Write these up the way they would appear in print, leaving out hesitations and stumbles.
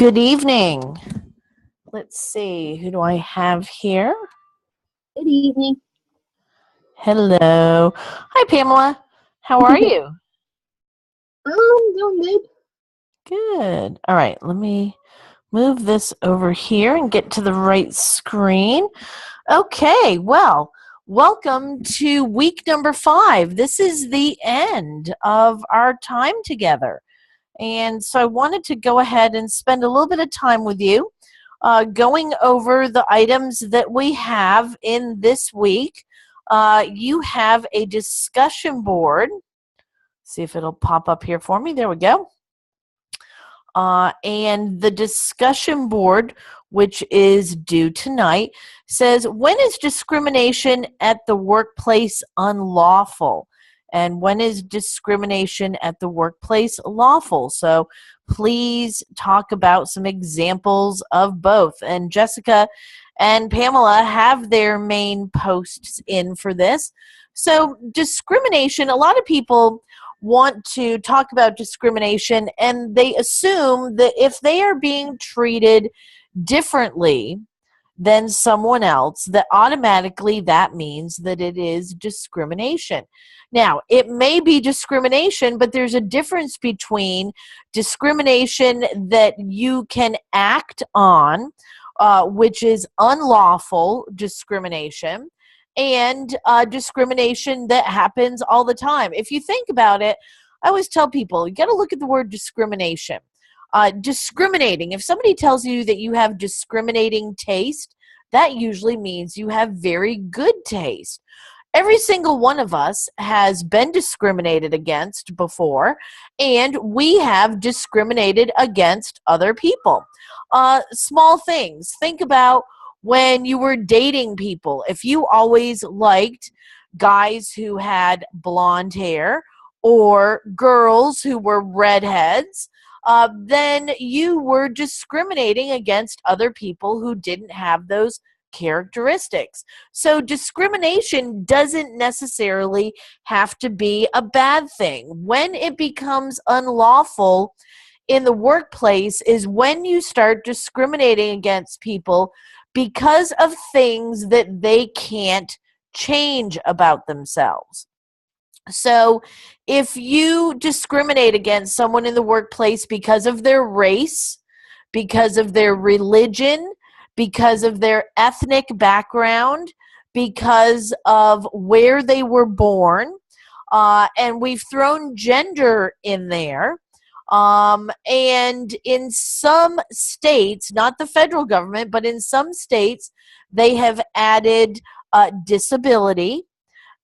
Good evening. Let's see, who do I have here? Good evening. Hello. Hi, Pamela. How are you? Doing good. Good. All right, let me move this over here and get to the right screen. Okay, well, welcome to week number 5. This is the end of our time together. And so I wanted to go ahead and spend a little bit of time with you going over the items that we have in this week. You have a discussion board. See if it'll pop up here for me. There we go. And the discussion board, which is due tonight, says, when is discrimination at the workplace unlawful? And when is discrimination at the workplace lawful? So please talk about some examples of both. And Jessica and Pamela have their main posts in for this. So discrimination, a lot of people want to talk about discrimination and they assume that if they are being treated differently than someone else, that automatically that means that it is discrimination. Now, it may be discrimination, but there's a difference between discrimination that you can act on, which is unlawful discrimination, and discrimination that happens all the time. If you think about it, I always tell people, you got to look at the word discrimination. Discriminating, if somebody tells you that you have discriminating taste, that usually means you have very good taste. Every single one of us has been discriminated against before, and we have discriminated against other people. Small things. Think about when you were dating people. If you always liked guys who had blonde hair or girls who were redheads, then you were discriminating against other people who didn't have those characteristics. So discrimination doesn't necessarily have to be a bad thing. When it becomes unlawful in the workplace is when you start discriminating against people because of things that they can't change about themselves. So if you discriminate against someone in the workplace because of their race, because of their religion, because of their ethnic background, because of where they were born, and we've thrown gender in there. And in some states, not the federal government, but in some states, they have added disability.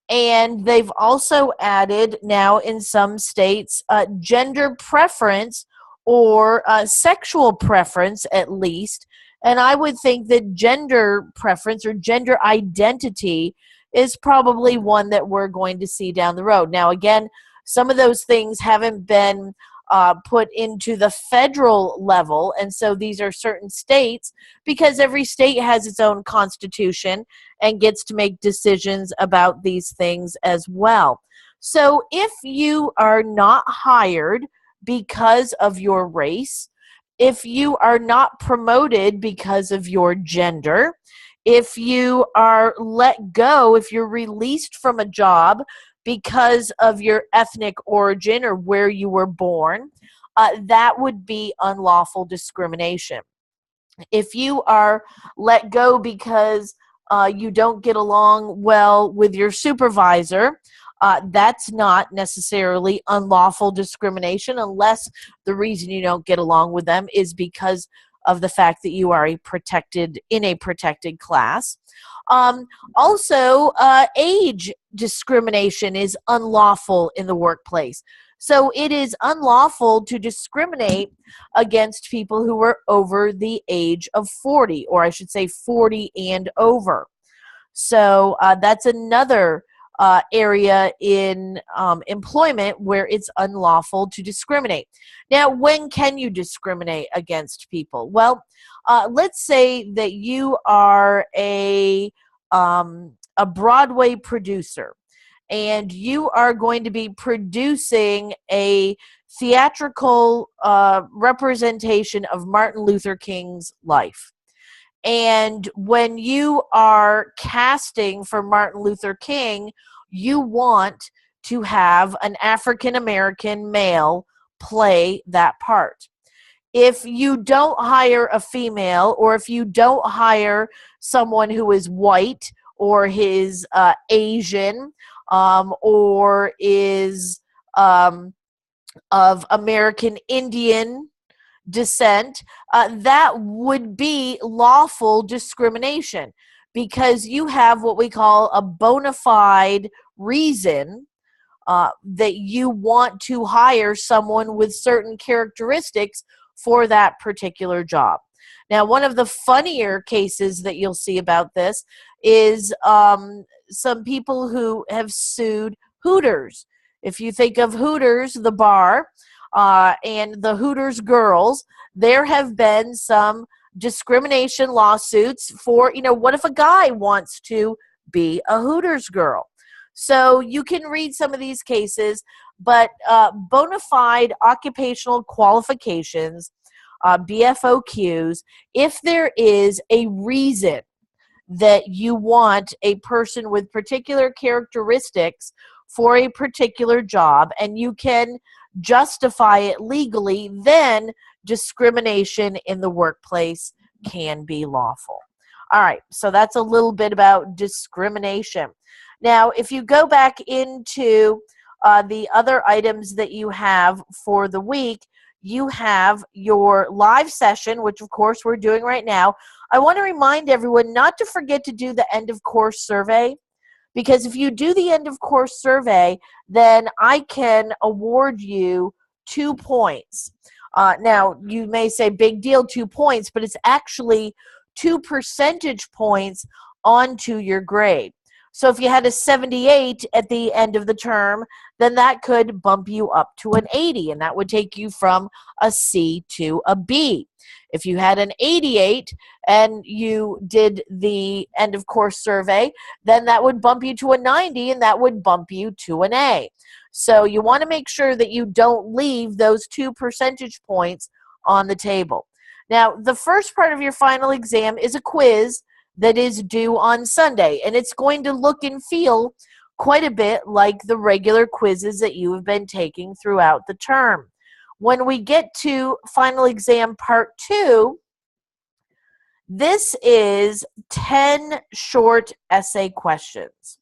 And they've also added now in some states gender preference or sexual preference at least. And I would think that gender preference or gender identity is probably one that we're going to see down the road. Now, again, some of those things haven't been put into the federal level, and so these are certain states because every state has its own constitution and gets to make decisions about these things as well. So if you are not hired because of your race, if you are not promoted because of your gender, if you are let go, if you're released from a job because of your ethnic origin or where you were born, that would be unlawful discrimination. If you are let go because you don't get along well with your supervisor, that's not necessarily unlawful discrimination unless the reason you don't get along with them is because of the fact that you are in a protected class. Also, age discrimination is unlawful in the workplace. So it is unlawful to discriminate against people who are over the age of 40, or I should say 40 and over. So that's another area in employment where it's unlawful to discriminate. Now, when can you discriminate against people? Well, let's say that you are a Broadway producer, and you are going to be producing a theatrical representation of Martin Luther King's life. And when you are casting for Martin Luther King, you want to have an African American male play that part. If you don't hire a female, or if you don't hire someone who is white or is Asian, or is of American Indian descent, that would be lawful discrimination, because you have what we call a bona fide reason that you want to hire someone with certain characteristics for that particular job. Now, one of the funnier cases that you'll see about this is some people who have sued Hooters. If you think of Hooters, the bar, and the Hooters girls, there have been some discrimination lawsuits for, what if a guy wants to be a Hooters girl? So you can read some of these cases, but bona fide occupational qualifications, BFOQs, if there is a reason that you want a person with particular characteristics for a particular job, and you can justify it legally, then discrimination in the workplace can be lawful. All right, so that's a little bit about discrimination. Now, if you go back into the other items that you have for the week, you have your live session, which of course we're doing right now. I want to remind everyone not to forget to do the end of course survey, because if you do the end of course survey, then I can award you 2 points. Now, you may say, big deal, 2 points, but it's actually 2 percentage points onto your grade. So if you had a 78 at the end of the term, then that could bump you up to an 80, and that would take you from a C to a B. If you had an 88 and you did the end of course survey, then that would bump you to a 90, and that would bump you to an A. So you want to make sure that you don't leave those 2 percentage points on the table. Now, the first part of your final exam is a quiz that is due on Sunday, and it's going to look and feel quite a bit like the regular quizzes that you have been taking throughout the term. When we get to final exam part 2, this is 10 short essay questions,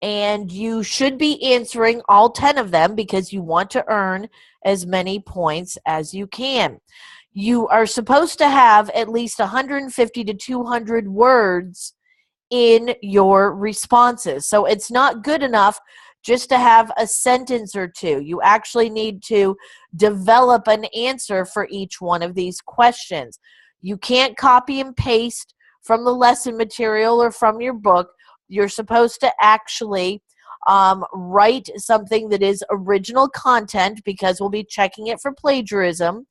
and you should be answering all 10 of them because you want to earn as many points as you can. You are supposed to have at least 150 to 200 words in your responses. So it's not good enough just to have a sentence or two. You actually need to develop an answer for each one of these questions. You can't copy and paste from the lesson material or from your book. You're supposed to actually write something that is original content, because we'll be checking it for plagiarism.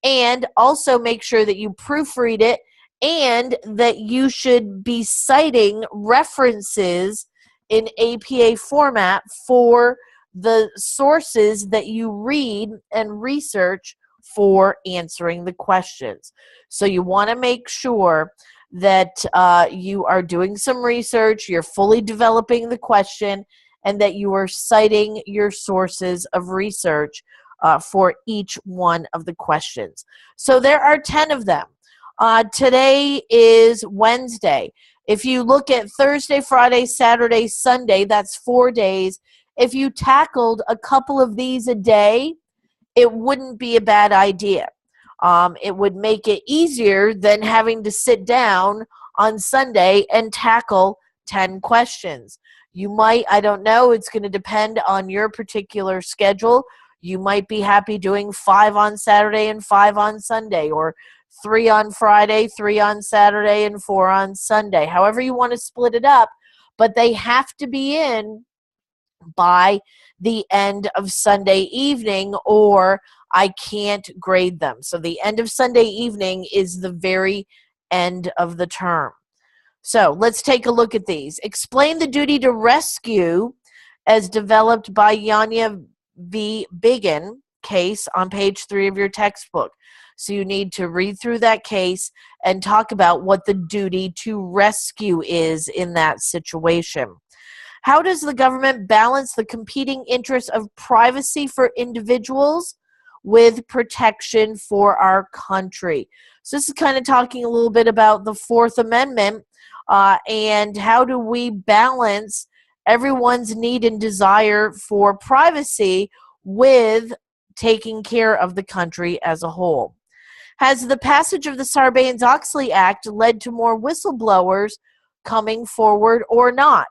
And also make sure that you proofread it, and that you should be citing references in APA format for the sources that you read and research for answering the questions. So you want to make sure that you are doing some research, you're fully developing the question, and that you are citing your sources of research for each one of the questions. So there are 10 of them. Today is Wednesday. If you look at Thursday, Friday, Saturday, Sunday, that's 4 days. If you tackled a couple of these a day, it wouldn't be a bad idea. It would make it easier than having to sit down on Sunday and tackle 10 questions. You might, I don't know, it's going to depend on your particular schedule. You might be happy doing 5 on Saturday and 5 on Sunday, or 3 on Friday, 3 on Saturday, and 4 on Sunday. However you want to split it up, but they have to be in by the end of Sunday evening, or I can't grade them. So the end of Sunday evening is the very end of the term. So let's take a look at these. Explain the duty to rescue as developed by Yanya V. Biggin case on page 3 of your textbook. So you need to read through that case and talk about what the duty to rescue is in that situation. How does the government balance the competing interests of privacy for individuals with protection for our country? So this is kind of talking a little bit about the Fourth Amendment and how do we balance everyone's need and desire for privacy with taking care of the country as a whole. Has the passage of the Sarbanes-Oxley Act led to more whistleblowers coming forward or not?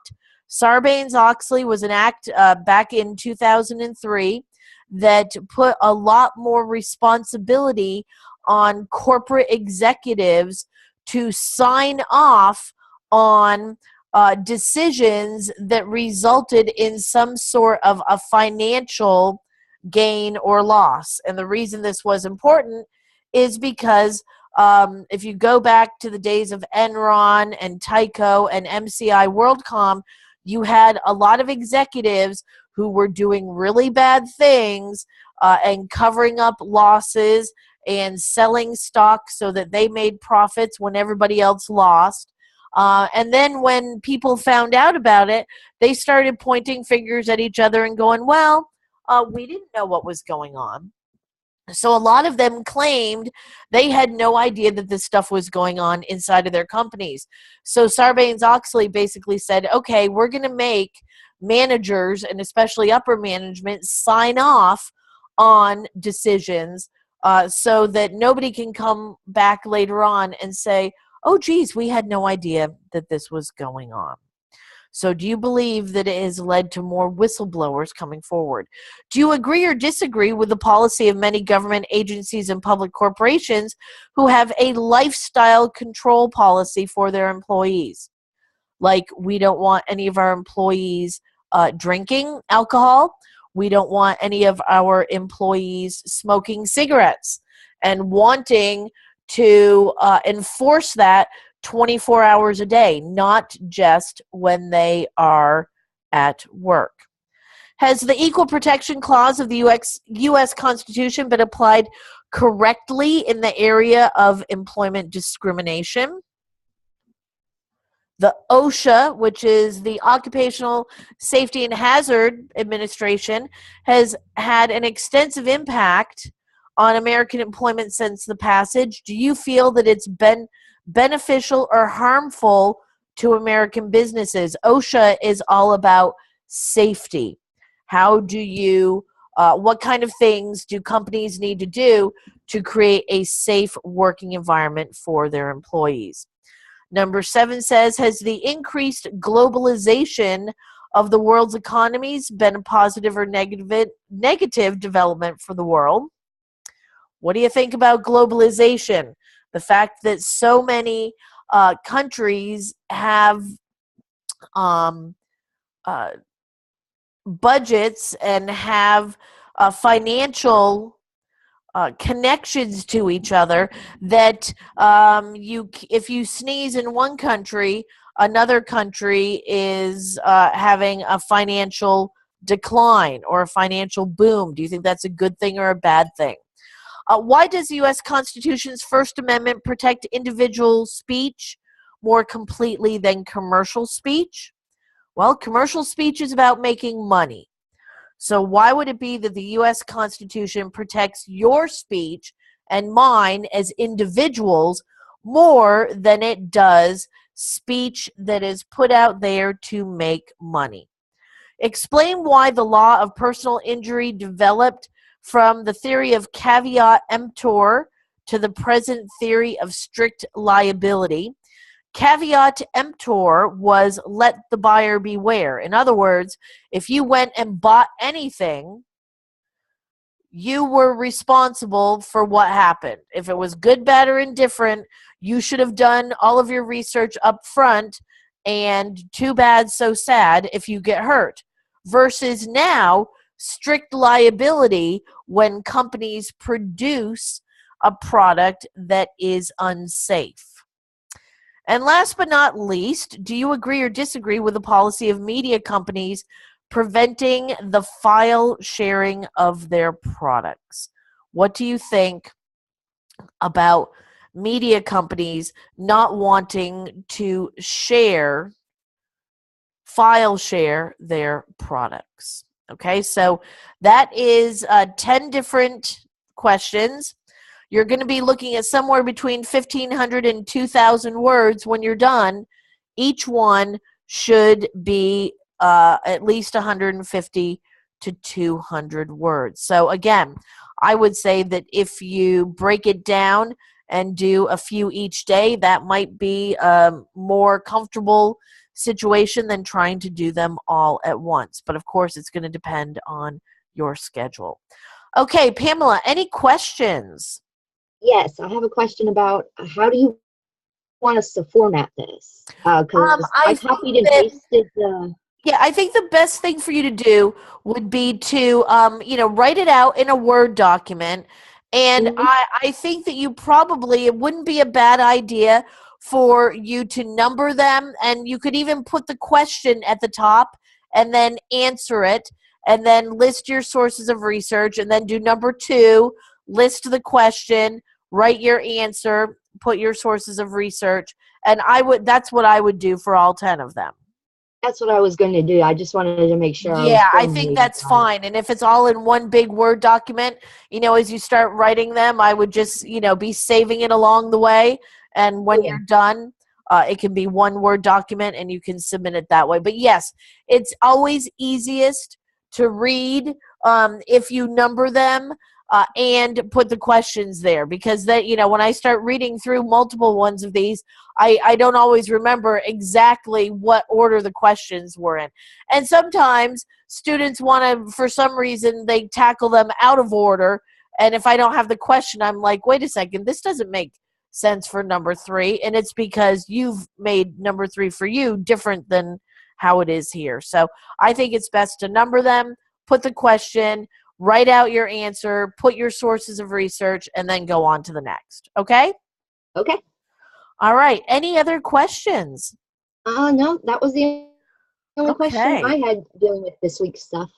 Sarbanes-Oxley was an act back in 2003 that put a lot more responsibility on corporate executives to sign off on decisions that resulted in some sort of a financial gain or loss. And the reason this was important is because if you go back to the days of Enron and Tyco and MCI WorldCom, you had a lot of executives who were doing really bad things and covering up losses and selling stock so that they made profits when everybody else lost. And then when people found out about it, they started pointing fingers at each other and going, well, we didn't know what was going on. So a lot of them claimed they had no idea that this stuff was going on inside of their companies. So Sarbanes-Oxley basically said, okay, we're going to make managers and especially upper management sign off on decisions so that nobody can come back later on and say, oh, geez, we had no idea that this was going on. So do you believe that it has led to more whistleblowers coming forward? Do you agree or disagree with the policy of many government agencies and public corporations who have a lifestyle control policy for their employees? Like, we don't want any of our employees drinking alcohol. We don't want any of our employees smoking cigarettes, and wanting to enforce that 24 hours a day, not just when they are at work. Has the Equal Protection Clause of the U.S. Constitution been applied correctly in the area of employment discrimination? The OSHA, which is the Occupational Safety and Hazard Administration, has had an extensive impact on American employment since the passage. Do you feel that it's been beneficial or harmful to American businesses? OSHA is all about safety. How do you, what kind of things do companies need to do to create a safe working environment for their employees? Number 7 says, has the increased globalization of the world's economies been a positive or negative development for the world? What do you think about globalization? The fact that so many countries have budgets and have financial connections to each other, that if you sneeze in one country, another country is having a financial decline or a financial boom. Do you think that's a good thing or a bad thing? Why does the U.S. Constitution's First Amendment protect individual speech more completely than commercial speech? Well, commercial speech is about making money. So why would it be that the U.S. Constitution protects your speech and mine as individuals more than it does speech that is put out there to make money? Explain why the law of personal injury developed from the theory of caveat emptor to the present theory of strict liability. Caveat emptor was let the buyer beware. In other words, if you went and bought anything, you were responsible for what happened. If it was good, bad, or indifferent, you should have done all of your research up front, and too bad, so sad if you get hurt. Versus now, strict liability when companies produce a product that is unsafe. And last but not least, do you agree or disagree with the policy of media companies preventing the file sharing of their products. What do you think about media companies not wanting to file share their products? Okay, so that is 10 different questions. You're going to be looking at somewhere between 1,500 and 2,000 words when you're done. Each one should be at least 150 to 200 words. So again, I would say that if you break it down and do a few each day, that might be a more comfortable situation than trying to do them all at once. But of course, it's going to depend on your schedule. Okay, Pamela, any questions? Yes, I have a question about how do you want us to format this? Because I I copied think and that pasted the. Yeah, I think the best thing for you to do would be to, write it out in a Word document. And Mhm. I think that it wouldn't be a bad idea for you to number them. And you could even put the question at the top and then answer it and then list your sources of research and then do number 2, list the question, write your answer, put your sources of research. And that's what I would do for all 10 of them. That's what I was going to do. I just wanted to make sure I was Yeah, I think formulating that's right. fine. And if it's all in one big Word document, as you start writing them, I would just, be saving it along the way. And when Yeah. you're done, it can be one Word document and you can submit it that way. But yes, it's always easiest to read if you number them and put the questions there. Because when I start reading through multiple ones of these, I don't always remember exactly what order the questions were in. And sometimes students want to, for some reason, they tackle them out of order. And if I don't have the question, I'm like, wait a second, this doesn't make sense for number 3. And it's because you've made number 3 for you different than how it is here. So I think it's best to number them, put the question, write out your answer, put your sources of research, and then go on to the next. Okay? Okay. All right. Any other questions? No, that was the only question Okay. I had dealing with this week's stuff.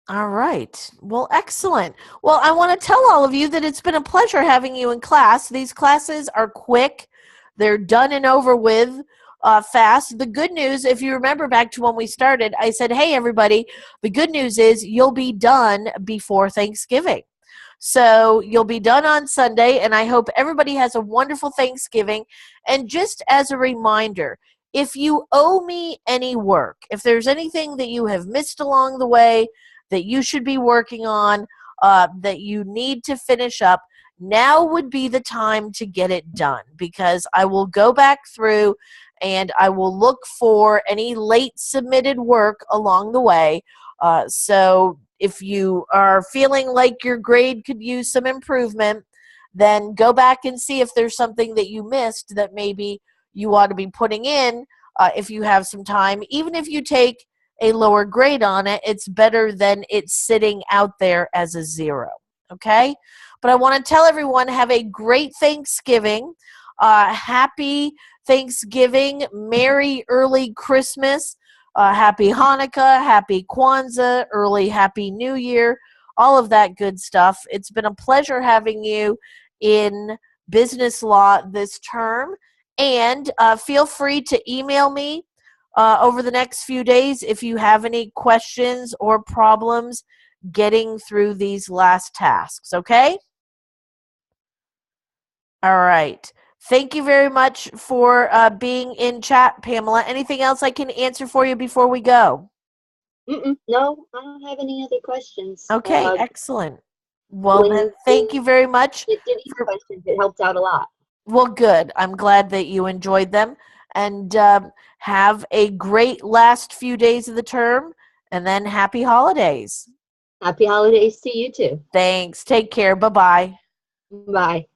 All right. Well, excellent. Well, I want to tell all of you that it's been a pleasure having you in class. These classes are quick. They're done and over with fast. The good news, if you remember back to when we started, I said, hey, everybody, the good news is you'll be done before Thanksgiving. So you'll be done on Sunday, and I hope everybody has a wonderful Thanksgiving. And just as a reminder, if you owe me any work, if there's anything that you have missed along the way that you should be working on, that you need to finish up, now would be the time to get it done, because I will go back through and I will look for any late submitted work along the way. So if you are feeling like your grade could use some improvement, then go back and see if there's something that you missed that maybe you ought to be putting in if you have some time. Even if you take a lower grade on it, it's better than it sitting out there as a 0. Okay? But I want to tell everyone, have a great Thanksgiving. Happy Thanksgiving. Merry early Christmas. Happy Hanukkah. Happy Kwanzaa. Early Happy New Year. All of that good stuff. It's been a pleasure having you in business law this term. And feel free to email me over the next few days if you have any questions or problems getting through these last tasks, okay? All right. Thank you very much for being in chat, Pamela. Anything else I can answer for you before we go? No, I don't have any other questions. Okay, excellent. Well, When then, you thank you very much. did these questions, it helped out a lot. Well, good. I'm glad that you enjoyed them. And have a great last few days of the term. And then happy holidays. Happy holidays to you too. Thanks. Take care. Bye-bye. Bye.